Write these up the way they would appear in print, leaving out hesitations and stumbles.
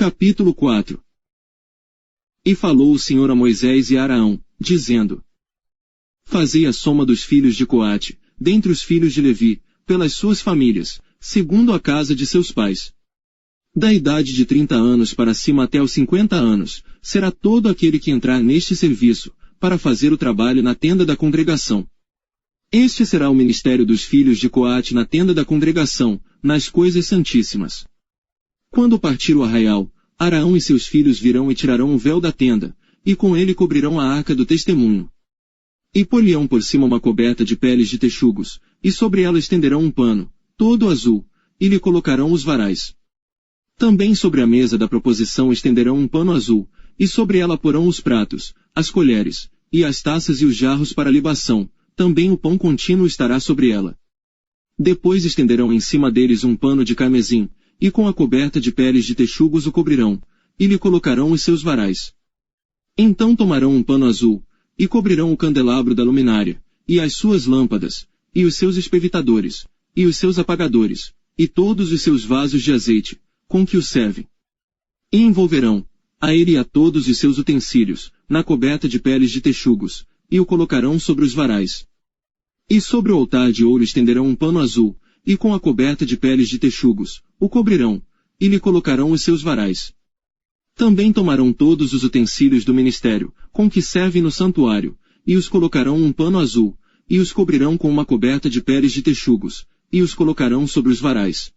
Capítulo 4. E falou o Senhor a Moisés e a Araão, dizendo: Fazei a soma dos filhos de Coate, dentre os filhos de Levi, pelas suas famílias, segundo a casa de seus pais. Da idade de 30 anos para cima até os 50 anos, será todo aquele que entrar neste serviço, para fazer o trabalho na tenda da congregação. Este será o ministério dos filhos de Coate na tenda da congregação, nas coisas santíssimas. Quando partir o arraial, Araão e seus filhos virão e tirarão o véu da tenda, e com ele cobrirão a arca do testemunho. E pôr-lhe-ão por cima uma coberta de peles de texugos, e sobre ela estenderão um pano, todo azul, e lhe colocarão os varais. Também sobre a mesa da proposição estenderão um pano azul, e sobre ela porão os pratos, as colheres, e as taças e os jarros para libação, também o pão contínuo estará sobre ela. Depois estenderão em cima deles um pano de carmesim, e com a coberta de peles de texugos o cobrirão, e lhe colocarão os seus varais. Então tomarão um pano azul, e cobrirão o candelabro da luminária, e as suas lâmpadas, e os seus espevitadores, e os seus apagadores, e todos os seus vasos de azeite, com que o servem. E envolverão, a ele e a todos os seus utensílios, na coberta de peles de texugos, e o colocarão sobre os varais. E sobre o altar de ouro estenderão um pano azul, e com a coberta de peles de texugos, o cobrirão, e lhe colocarão os seus varais. Também tomarão todos os utensílios do ministério, com que servem no santuário, e os colocarão um pano azul, e os cobrirão com uma coberta de peles de texugos, e os colocarão sobre os varais.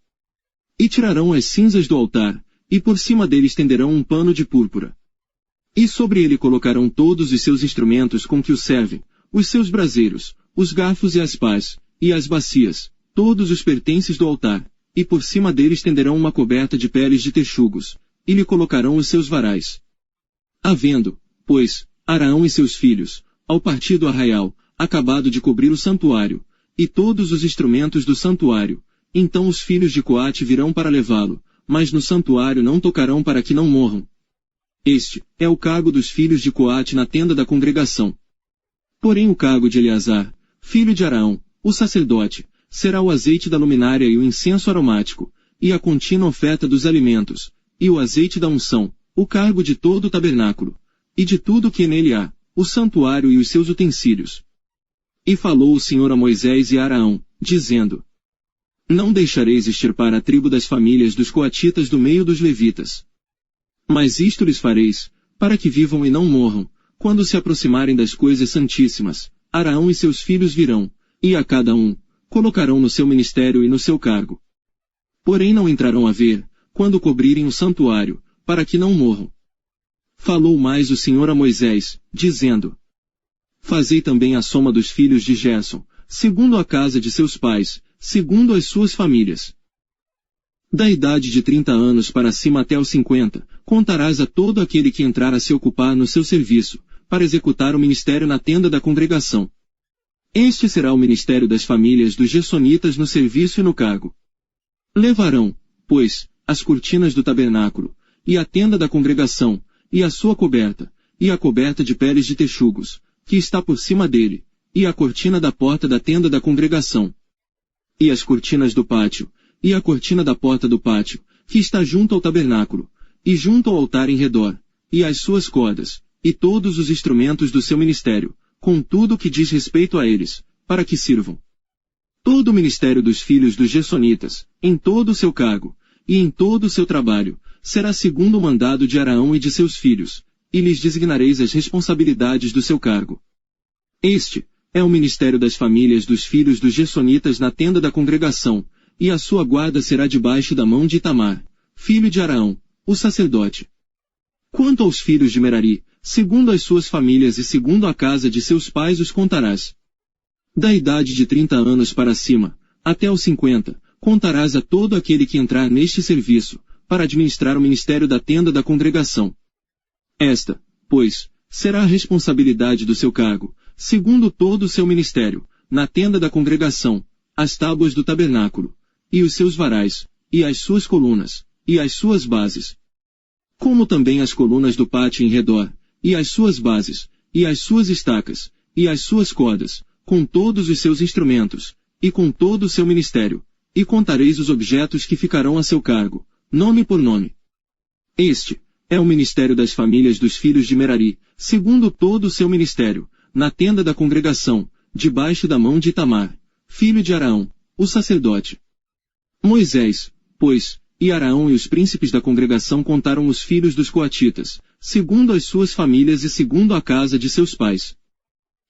E tirarão as cinzas do altar, e por cima dele estenderão um pano de púrpura. E sobre ele colocarão todos os seus instrumentos com que o servem, os seus braseiros, os garfos e as pás, e as bacias, todos os pertences do altar, e por cima dele estenderão uma coberta de peles de texugos, e lhe colocarão os seus varais. Havendo, pois, Araão e seus filhos, ao partir do arraial, acabado de cobrir o santuário, e todos os instrumentos do santuário, então os filhos de Coate virão para levá-lo, mas no santuário não tocarão para que não morram. Este é o cargo dos filhos de Coate na tenda da congregação. Porém o cargo de Eleazar, filho de Araão, o sacerdote, será o azeite da luminária e o incenso aromático, e a contínua oferta dos alimentos, e o azeite da unção, o cargo de todo o tabernáculo, e de tudo que nele há, o santuário e os seus utensílios. E falou o Senhor a Moisés e a Araão, dizendo: Não deixareis extirpar a tribo das famílias dos coatitas do meio dos levitas. Mas isto lhes fareis, para que vivam e não morram, quando se aproximarem das coisas santíssimas, Araão e seus filhos virão, e a cada um, colocarão no seu ministério e no seu cargo. Porém não entrarão a ver, quando cobrirem o santuário, para que não morram. Falou mais o Senhor a Moisés, dizendo: Fazei também a soma dos filhos de Gerson, segundo a casa de seus pais, segundo as suas famílias. Da idade de 30 anos para cima até os 50, contarás a todo aquele que entrar a se ocupar no seu serviço, para executar o ministério na tenda da congregação. Este será o ministério das famílias dos gersonitas no serviço e no cargo. Levarão, pois, as cortinas do tabernáculo, e a tenda da congregação, e a sua coberta, e a coberta de peles de texugos, que está por cima dele, e a cortina da porta da tenda da congregação. E as cortinas do pátio, e a cortina da porta do pátio, que está junto ao tabernáculo, e junto ao altar em redor, e as suas cordas, e todos os instrumentos do seu ministério, com tudo o que diz respeito a eles, para que sirvam. Todo o ministério dos filhos dos gersonitas, em todo o seu cargo, e em todo o seu trabalho, será segundo o mandado de Araão e de seus filhos, e lhes designareis as responsabilidades do seu cargo. Este é o ministério das famílias dos filhos dos gersonitas na tenda da congregação, e a sua guarda será debaixo da mão de Itamar, filho de Araão, o sacerdote. Quanto aos filhos de Merari, segundo as suas famílias e segundo a casa de seus pais os contarás. Da idade de 30 anos para cima, até os 50, contarás a todo aquele que entrar neste serviço, para administrar o ministério da tenda da congregação. Esta, pois, será a responsabilidade do seu cargo, segundo todo o seu ministério, na tenda da congregação, as tábuas do tabernáculo, e os seus varais, e as suas colunas, e as suas bases. Como também as colunas do pátio em redor, e as suas bases, e as suas estacas, e as suas cordas, com todos os seus instrumentos, e com todo o seu ministério, e contareis os objetos que ficarão a seu cargo, nome por nome. Este é o ministério das famílias dos filhos de Merari, segundo todo o seu ministério, na tenda da congregação, debaixo da mão de Itamar, filho de Araão, o sacerdote. Moisés, pois, e Araão e os príncipes da congregação contaram os filhos dos coatitas, segundo as suas famílias e segundo a casa de seus pais.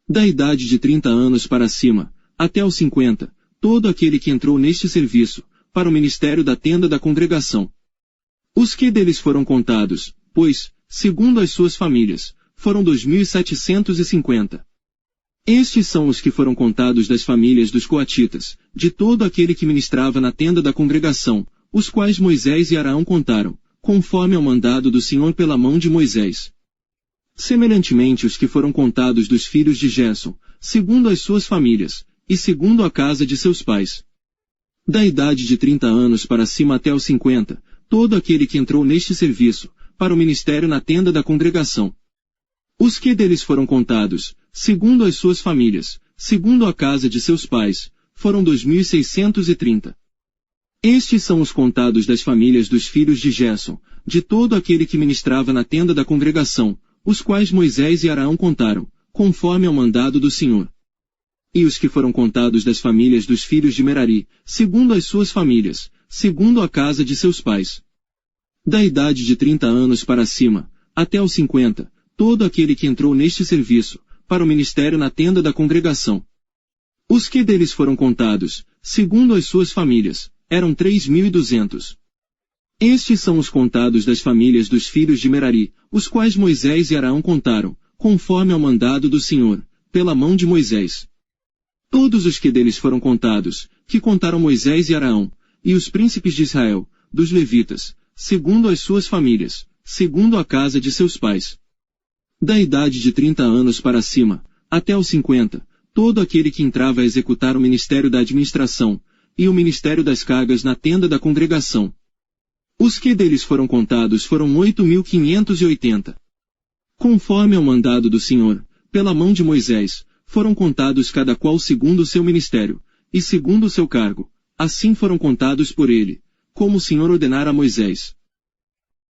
Da idade de 30 anos para cima, até os 50, todo aquele que entrou neste serviço, para o ministério da tenda da congregação. Os que deles foram contados, pois, segundo as suas famílias, foram 2.750. Estes são os que foram contados das famílias dos coatitas, de todo aquele que ministrava na tenda da congregação, os quais Moisés e Araão contaram, conforme ao mandado do Senhor pela mão de Moisés. Semelhantemente os que foram contados dos filhos de Gerson, segundo as suas famílias, e segundo a casa de seus pais. Da idade de 30 anos para cima até os 50, todo aquele que entrou neste serviço, para o ministério na tenda da congregação. Os que deles foram contados, segundo as suas famílias, segundo a casa de seus pais, foram 2.630. Estes são os contados das famílias dos filhos de Gerson, de todo aquele que ministrava na tenda da congregação, os quais Moisés e Araão contaram, conforme ao mandado do Senhor. E os que foram contados das famílias dos filhos de Merari, segundo as suas famílias, segundo a casa de seus pais. Da idade de 30 anos para cima, até os 50, todo aquele que entrou neste serviço, para o ministério na tenda da congregação. Os que deles foram contados, segundo as suas famílias, eram 3.200. Estes são os contados das famílias dos filhos de Merari, os quais Moisés e Araão contaram, conforme ao mandado do Senhor, pela mão de Moisés. Todos os que deles foram contados, que contaram Moisés e Araão, e os príncipes de Israel, dos levitas, segundo as suas famílias, segundo a casa de seus pais. Da idade de 30 anos para cima, até os 50, todo aquele que entrava a executar o ministério da administração, e o ministério das cargas na tenda da congregação. Os que deles foram contados foram 8.580. Conforme ao mandado do Senhor, pela mão de Moisés, foram contados cada qual segundo o seu ministério, e segundo o seu cargo, assim foram contados por ele, como o Senhor ordenara a Moisés.